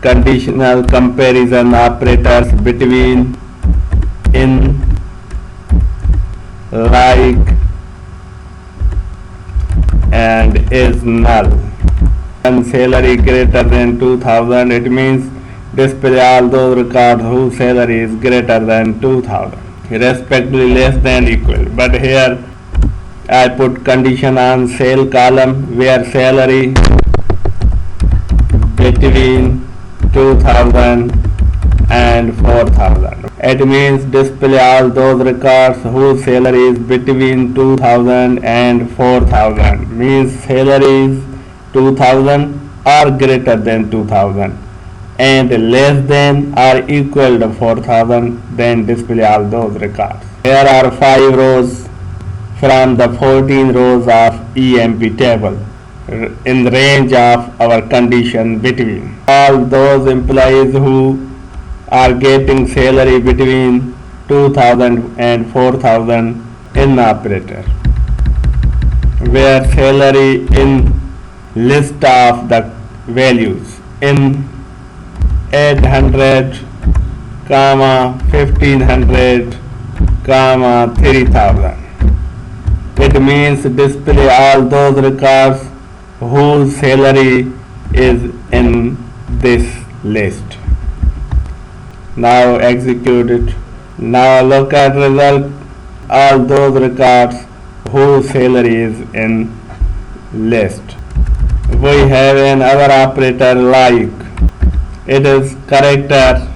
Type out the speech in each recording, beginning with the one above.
conditional comparison operators between, in, like, and is null. When salary greater than 2000, it means display all those records whose salary is greater than 2000, respectively less than equal. But here I put condition on cell column where salary between 2000 and 4000. It means display all those records whose salary is between 2000 and 4000. Means salaries 2000 or greater than 2000 and less than or equal to 4000, then display all those records. Here are 5 rows from the 14 rows of EMP table in the range of our condition between. All those employees who are getting salary between 2000 and 4000 in operator, where salary in list of the values in 800, 1500, 3000. It means display all those records whose salary is in this list. Now execute it. Now look at result. All those records whose salary is in list. We have another operator like. It is character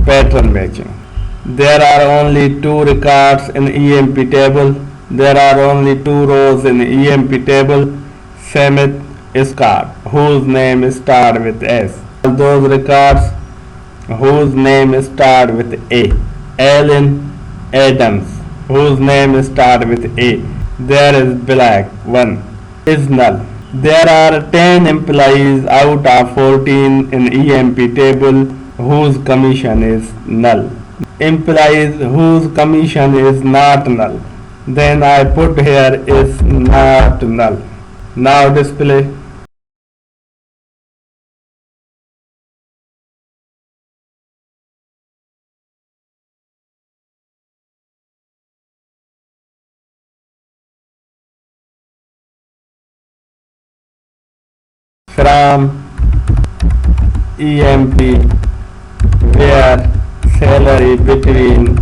pattern matching. There are only 2 records in EMP table. There are only 2 rows in EMP table. Samit Scott, whose name starts with S. All those records whose name starts with A. Alan Adams, whose name starts with A. There is black 1 is null. There are 10 employees out of 14 in EMP table whose commission is null. Employees whose commission is not null, then I put here is not null. Now display. From EMP where salary between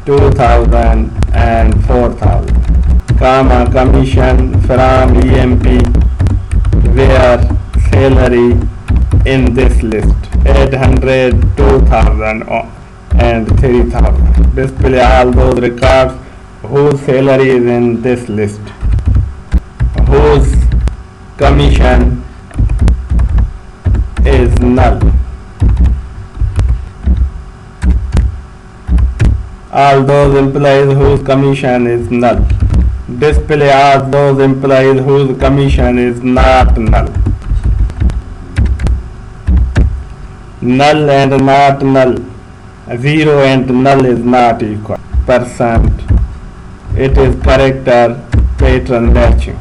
2000 and 4000, comma commission from EMP where salary in this list 800, 2000 and 3000. Display all those records whose salary is in this list, whose commission is null. All those employees whose commission is null. Display all those employees whose commission is not null. Null and not null. 0 and null is not equal. %. It is character pattern matching.